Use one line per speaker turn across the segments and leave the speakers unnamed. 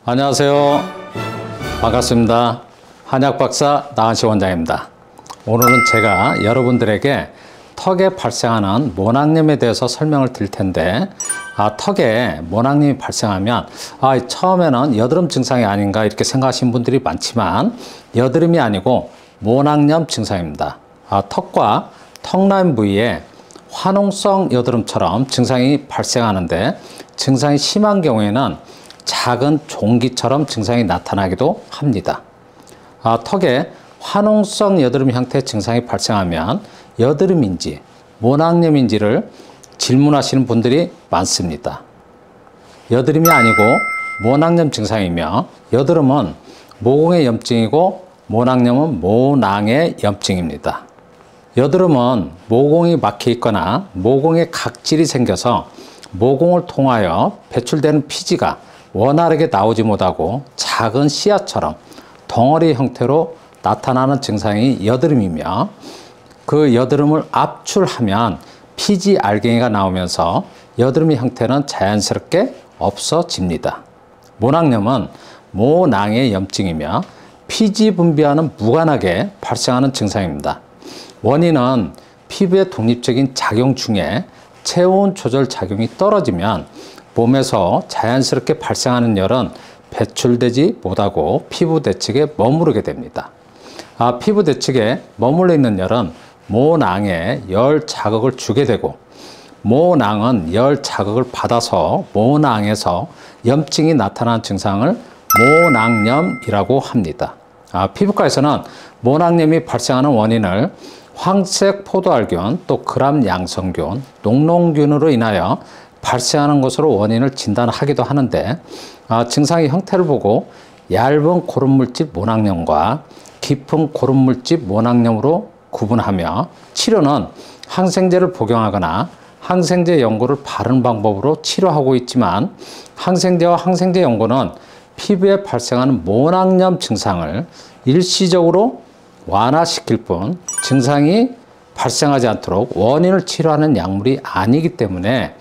안녕하세요. 반갑습니다. 한약박사 나은식 원장입니다. 오늘은 제가 여러분들에게 턱에 발생하는 모낭염에 대해서 설명을 드릴 텐데, 턱에 모낭염이 발생하면 처음에는 여드름 증상이 아닌가 이렇게 생각하시는 분들이 많지만 여드름이 아니고 모낭염 증상입니다. 턱과 턱라인 부위에 화농성 여드름처럼 증상이 발생하는데, 증상이 심한 경우에는 작은 종기처럼 증상이 나타나기도 합니다. 턱에 화농성 여드름 형태의 증상이 발생하면 여드름인지 모낭염인지를 질문하시는 분들이 많습니다. 여드름이 아니고 모낭염 증상이며, 여드름은 모공의 염증이고 모낭염은 모낭의 염증입니다. 여드름은 모공이 막혀 있거나 모공에 각질이 생겨서 모공을 통하여 배출되는 피지가 원활하게 나오지 못하고 작은 씨앗처럼 덩어리 형태로 나타나는 증상이 여드름이며, 그 여드름을 압출하면 피지 알갱이가 나오면서 여드름의 형태는 자연스럽게 없어집니다. 모낭염은 모낭의 염증이며 피지 분비와는 무관하게 발생하는 증상입니다. 원인은 피부의 독립적인 작용 중에 체온 조절 작용이 떨어지면 몸에서 자연스럽게 발생하는 열은 배출되지 못하고 피부 대측에 머무르게 됩니다. 피부 대측에 머물러 있는 열은 모낭에 열 자극을 주게 되고, 모낭은 열 자극을 받아서 모낭에서 염증이 나타나는 증상을 모낭염이라고 합니다. 피부과에서는 모낭염이 발생하는 원인을 황색 포도알균, 또 그람양성균, 녹농균으로 인하여 발생하는 것으로 원인을 진단하기도 하는데, 증상의 형태를 보고 얇은 고름물집 모낭염과 깊은 고름물집 모낭염으로 구분하며, 치료는 항생제를 복용하거나 항생제 연고를 바르는 방법으로 치료하고 있지만, 항생제와 항생제 연고는 피부에 발생하는 모낭염 증상을 일시적으로 완화시킬 뿐 증상이 발생하지 않도록 원인을 치료하는 약물이 아니기 때문에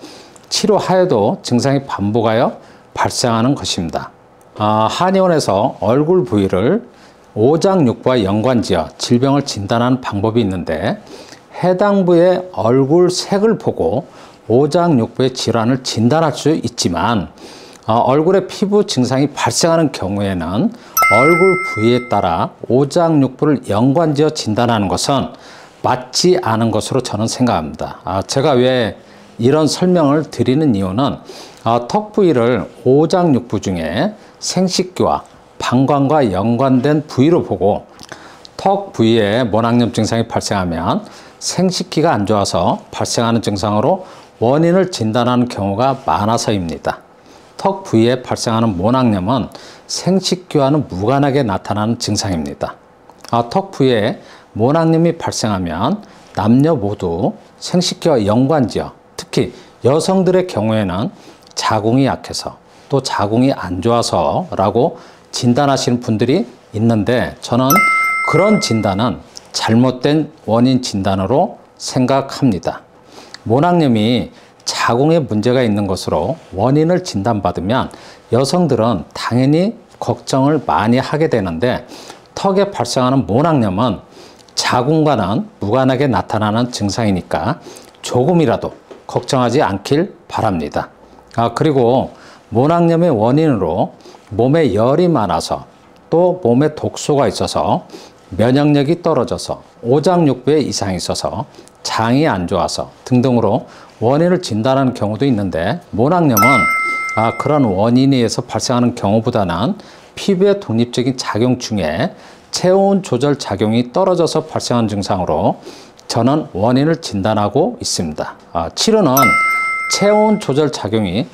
치료하여도 증상이 반복하여 발생하는 것입니다. 한의원에서 얼굴 부위를 오장육부와 연관지어 질병을 진단하는 방법이 있는데, 해당 부위의 얼굴 색을 보고 오장육부의 질환을 진단할 수 있지만, 얼굴에 피부 증상이 발생하는 경우에는 얼굴 부위에 따라 오장육부를 연관지어 진단하는 것은 맞지 않은 것으로 저는 생각합니다. 제가 왜 이런 설명을 드리는 이유는, 턱 부위를 오장육부 중에 생식기와 방광과 연관된 부위로 보고, 턱 부위에 모낭염 증상이 발생하면 생식기가 안 좋아서 발생하는 증상으로 원인을 진단하는 경우가 많아서입니다. 턱 부위에 발생하는 모낭염은 생식기와는 무관하게 나타나는 증상입니다. 턱 부위에 모낭염이 발생하면 남녀 모두 생식기와 연관지어, 특히 여성들의 경우에는 자궁이 약해서, 또 자궁이 안 좋아서 라고 진단하시는 분들이 있는데, 저는 그런 진단은 잘못된 원인 진단으로 생각합니다. 모낭염이 자궁에 문제가 있는 것으로 원인을 진단받으면 여성들은 당연히 걱정을 많이 하게 되는데, 턱에 발생하는 모낭염은 자궁과는 무관하게 나타나는 증상이니까 조금이라도 걱정하지 않길 바랍니다. 그리고 모낭염의 원인으로 몸에 열이 많아서, 또 몸에 독소가 있어서, 면역력이 떨어져서, 오장육부에 이상이 있어서, 장이 안 좋아서 등등으로 원인을 진단하는 경우도 있는데, 모낭염은 그런 원인에 의해서 발생하는 경우보다는 피부의 독립적인 작용 중에 체온 조절 작용이 떨어져서 발생한 증상으로 저는 원인을 진단하고 있습니다. 치료는 체온 조절 작용이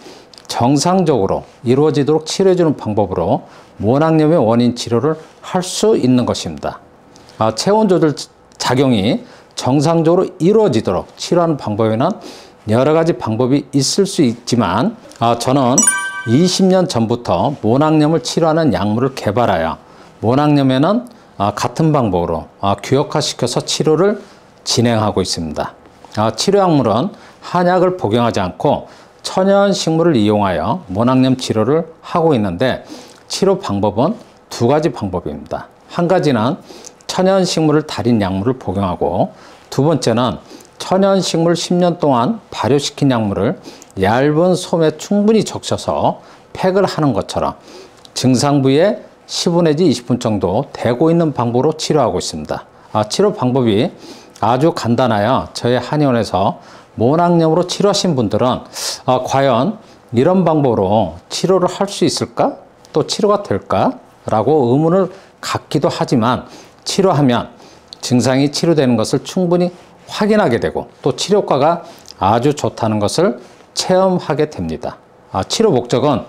정상적으로 이루어지도록 치료해주는 방법으로 모낭염의 원인 치료를 할 수 있는 것입니다. 체온 조절 작용이 정상적으로 이루어지도록 치료하는 방법에는 여러 가지 방법이 있을 수 있지만, 저는 20년 전부터 모낭염을 치료하는 약물을 개발하여 모낭염에는 같은 방법으로 규격화시켜서 치료를 진행하고 있습니다. 치료 약물은 한약을 복용하지 않고 천연 식물을 이용하여 모낭염 치료를 하고 있는데, 치료 방법은 두 가지 방법입니다. 한 가지는 천연식물을 달인 약물을 복용하고, 두 번째는 천연식물 10년 동안 발효시킨 약물을 얇은 솜에 충분히 적셔서 팩을 하는 것처럼 증상 부위에 15 내지 20분 정도 대고 있는 방법으로 치료하고 있습니다. 치료 방법이 아주 간단하여 저희 한의원에서 모낭염으로 치료하신 분들은 과연 이런 방법으로 치료를 할 수 있을까? 또 치료가 될까? 라고 의문을 갖기도 하지만, 치료하면 증상이 치료되는 것을 충분히 확인하게 되고 또 치료과가 아주 좋다는 것을 체험하게 됩니다. 치료 목적은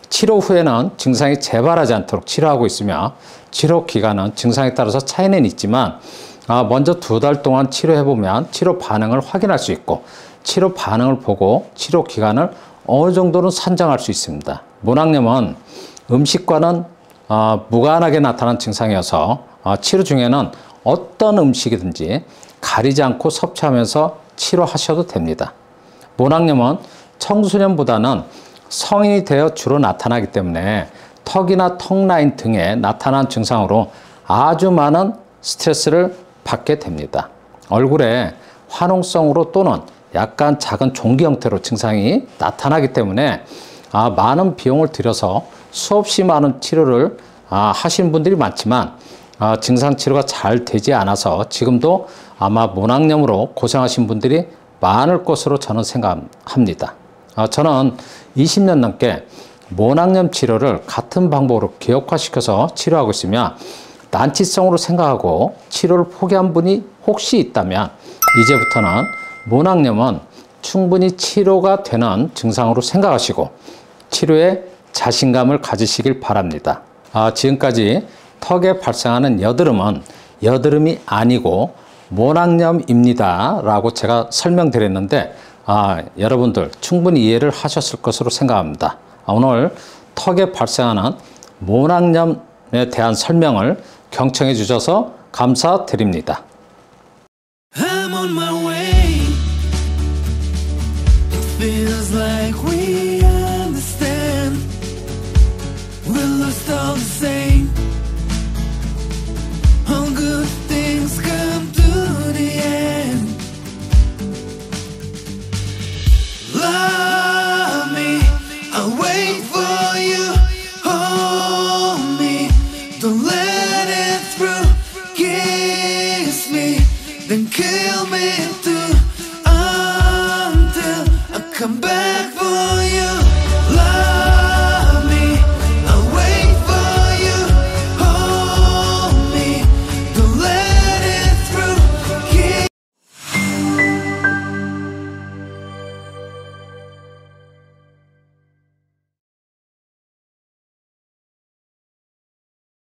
치료 후에는 증상이 재발하지 않도록 치료하고 있으며, 치료 기간은 증상에 따라서 차이는 있지만 먼저 2달 동안 치료해보면 치료 반응을 확인할 수 있고, 치료 반응을 보고 치료 기간을 어느 정도는 산정할 수 있습니다. 모낭염은 음식과는 무관하게 나타난 증상이어서 치료 중에는 어떤 음식이든지 가리지 않고 섭취하면서 치료하셔도 됩니다. 모낭염은 청소년보다는 성인이 되어 주로 나타나기 때문에 턱이나 턱 라인 등에 나타난 증상으로 아주 많은 스트레스를 받게 됩니다. 얼굴에 화농성으로 또는 약간 작은 종기 형태로 증상이 나타나기 때문에 많은 비용을 들여서 수없이 많은 치료를 하시는 분들이 많지만 증상 치료가 잘 되지 않아서 지금도 아마 모낭염으로 고생하신 분들이 많을 것으로 저는 생각합니다. 저는 20년 넘게 모낭염 치료를 같은 방법으로 기억화시켜서 치료하고 있으며, 난치성으로 생각하고 치료를 포기한 분이 혹시 있다면 이제부터는 모낭염은 충분히 치료가 되는 증상으로 생각하시고 치료에 자신감을 가지시길 바랍니다. 지금까지 턱에 발생하는 여드름은 여드름이 아니고 모낭염입니다 라고 제가 설명드렸는데, 여러분들 충분히 이해를 하셨을 것으로 생각합니다. 오늘 턱에 발생하는 모낭염에 대한 설명을 경청해 주셔서 감사드립니다.
I'm on my way. It feels like we